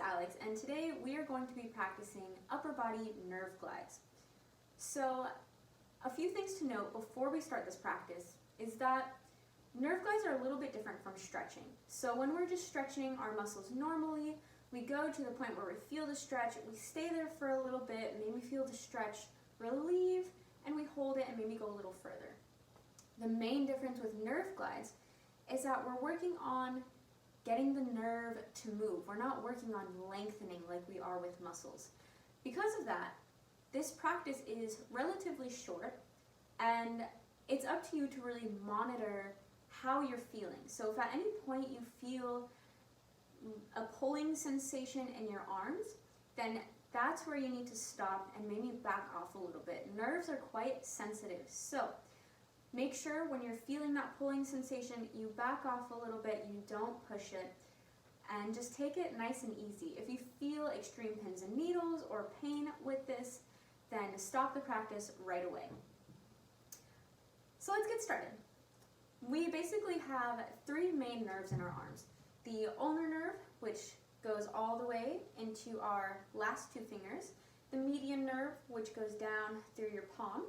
Alex, and today we are going to be practicing upper body nerve glides. So, a few things to note before we start this practice is that nerve glides are a little bit different from stretching. So when we're just stretching our muscles normally, we go to the point where we feel the stretch, we stay there for a little bit, maybe feel the stretch, relieve, and we hold it and maybe go a little further. The main difference with nerve glides is that we're working on getting the nerve to move. We're not working on lengthening like we are with muscles. Because of that, this practice is relatively short, and it's up to you to really monitor how you're feeling. So if at any point you feel a pulling sensation in your arms, then that's where you need to stop and maybe back off a little bit. Nerves are quite sensitive, so make sure when you're feeling that pulling sensation, you back off a little bit, you don't push it, and just take it nice and easy. If you feel extreme pins and needles or pain with this, then stop the practice right away. So let's get started. We basically have three main nerves in our arms. The ulnar nerve, which goes all the way into our last two fingers, the median nerve, which goes down through your palm,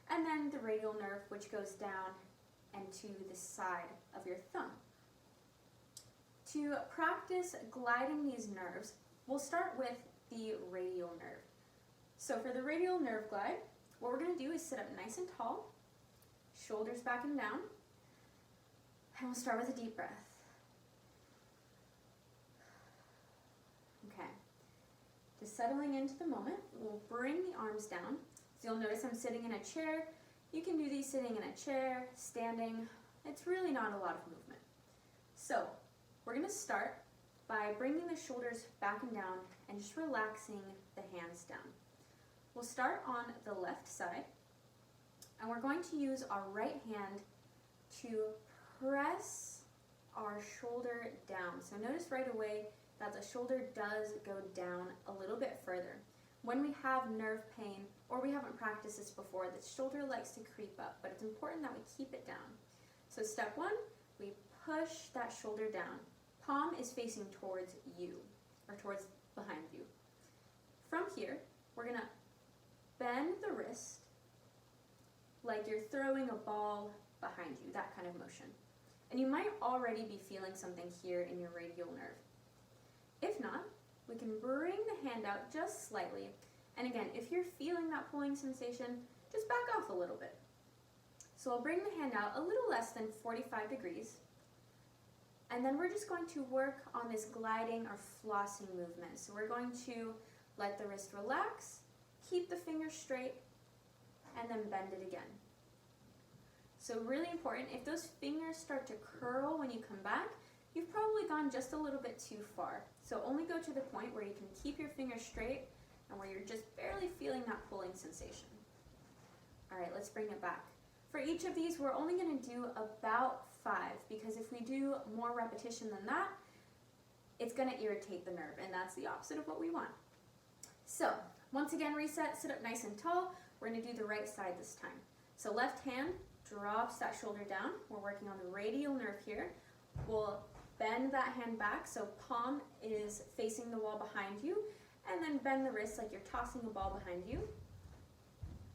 and then the radial nerve, which goes down and to the side of your thumb. To practice gliding these nerves, we'll start with the radial nerve. So for the radial nerve glide, what we're going to do is sit up nice and tall, shoulders back and down, and we'll start with a deep breath. Okay, just settling into the moment, we'll bring the arms down. So you'll notice I'm sitting in a chair. You can do these sitting in a chair, standing. It's really not a lot of movement. So we're going to start by bringing the shoulders back and down and just relaxing the hands down. We'll start on the left side, and we're going to use our right hand to press our shoulder down. So notice right away that the shoulder does go down a little bit further. When we have nerve pain, or we haven't practiced this before, the shoulder likes to creep up, but it's important that we keep it down. So step one, we push that shoulder down. Palm is facing towards you, or towards behind you. From here, we're going to bend the wrist like you're throwing a ball behind you, that kind of motion. And you might already be feeling something here in your radial nerve. If not, we can bring the hand out just slightly. And again, if you're feeling that pulling sensation, just back off a little bit. So I'll bring the hand out a little less than 45 degrees. And then we're just going to work on this gliding or flossing movement. So we're going to let the wrist relax, keep the fingers straight, and then bend it again. So really important, if those fingers start to curl when you come back, you've probably gone just a little bit too far. So only go to the point where you can keep your fingers straight and where you're just barely feeling that pulling sensation. All right, let's bring it back. For each of these, we're only going to do about 5, because if we do more repetition than that, it's going to irritate the nerve, and that's the opposite of what we want. So once again, reset, sit up nice and tall. We're going to do the right side this time. So left hand drops that shoulder down. We're working on the radial nerve here. We'll bend that hand back so palm is facing the wall behind you, and then bend the wrist like you're tossing a ball behind you.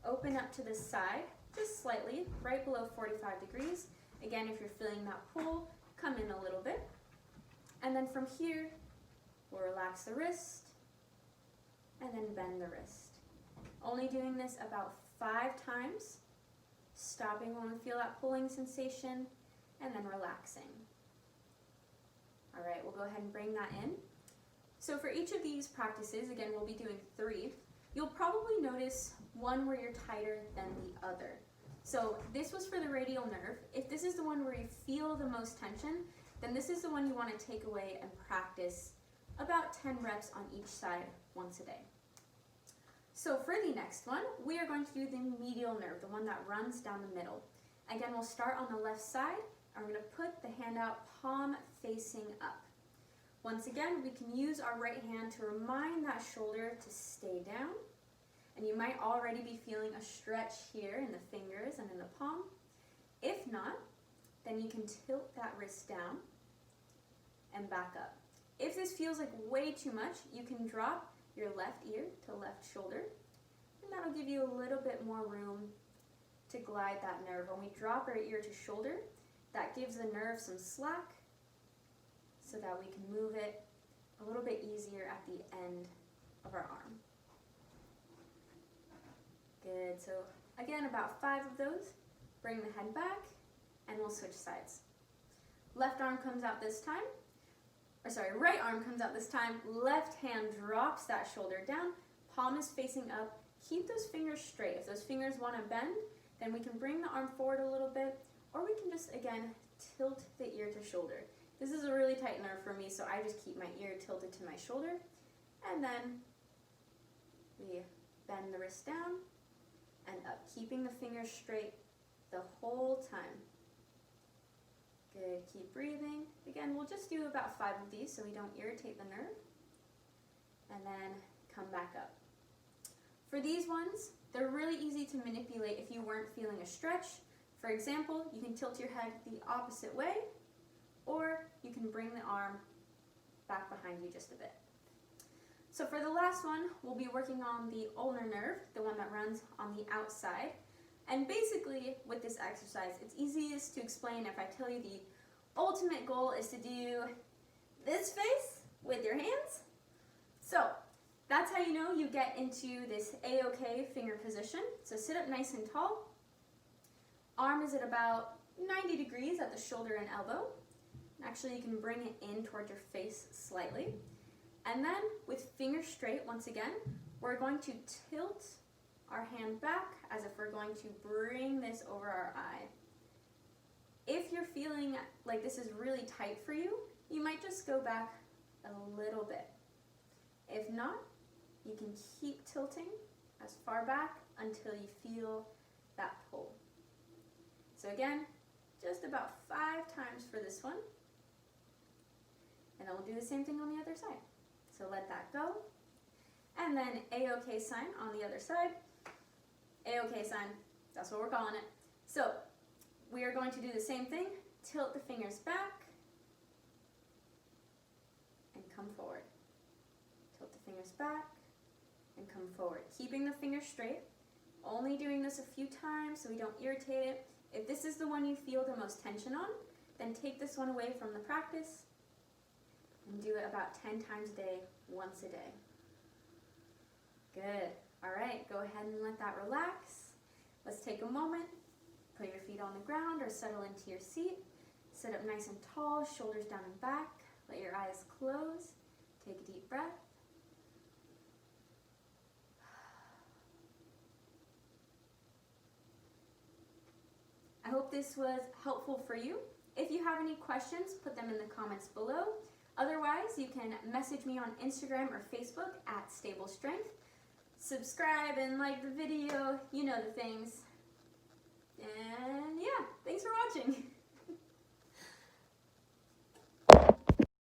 Open up to the side, just slightly, right below 45 degrees. Again, if you're feeling that pull, come in a little bit. And then from here, we'll relax the wrist, and then bend the wrist. Only doing this about 5 times, stopping when we feel that pulling sensation, and then relaxing. All right, we'll go ahead and bring that in. So for each of these practices, again, we'll be doing 3. You'll probably notice one where you're tighter than the other. So this was for the radial nerve. If this is the one where you feel the most tension, then this is the one you want to take away and practice about 10 reps on each side once a day. So for the next one, we are going to do the medial nerve, the one that runs down the middle. Again, we'll start on the left side, and we're going to put the hand out, palm facing up. Once again, we can use our right hand to remind that shoulder to stay down. And you might already be feeling a stretch here in the fingers and in the palm. If not, then you can tilt that wrist down and back up. If this feels like way too much, you can drop your left ear to left shoulder, and that'll give you a little bit more room to glide that nerve. When we drop our ear to shoulder, that gives the nerve some slack so that we can move it a little bit easier at the end of our arm. Good, so again, about 5 of those. Bring the head back, and we'll switch sides. Left arm comes out this time, right arm comes out this time, left hand drops that shoulder down, palm is facing up. Keep those fingers straight. If those fingers want to bend, then we can bring the arm forward a little bit, or we can just, again, tilt the ear to shoulder. This is a really tight nerve for me, so I just keep my ear tilted to my shoulder, and then we bend the wrist down and up, keeping the fingers straight the whole time. Good, keep breathing. Again, we'll just do about 5 of these so we don't irritate the nerve, and then come back up. For these ones, they're really easy to manipulate if you weren't feeling a stretch. For example, you can tilt your head the opposite way, or you can bring the arm back behind you just a bit. So for the last one, we'll be working on the ulnar nerve, the one that runs on the outside. And basically, with this exercise, it's easiest to explain if I tell you the ultimate goal is to do this face with your hands. So that's how you know you get into this A-OK finger position. So sit up nice and tall. Arm is at about 90 degrees at the shoulder and elbow. Actually, you can bring it in toward your face slightly. And then with fingers straight, once again, we're going to tilt our hand back as if we're going to bring this over our eye. If you're feeling like this is really tight for you, you might just go back a little bit. If not, you can keep tilting as far back until you feel that pull. So again, just about 5 times for this one. And then we'll do the same thing on the other side. So let that go. And then A-OK sign on the other side. A-OK sign, that's what we're calling it. So we are going to do the same thing. Tilt the fingers back and come forward. Tilt the fingers back and come forward. Keeping the fingers straight. Only doing this a few times so we don't irritate it. If this is the one you feel the most tension on, then take this one away from the practice and do it about 10 times a day, once a day. Good. All right, go ahead and let that relax. Let's take a moment. Put your feet on the ground or settle into your seat. Sit up nice and tall, shoulders down and back. Let your eyes close. Take a deep breath. I hope this was helpful for you. If you have any questions, put them in the comments below. Otherwise, you can message me on Instagram or Facebook at Stable Strength. Subscribe and like the video, you know the things. And yeah, thanks for watching.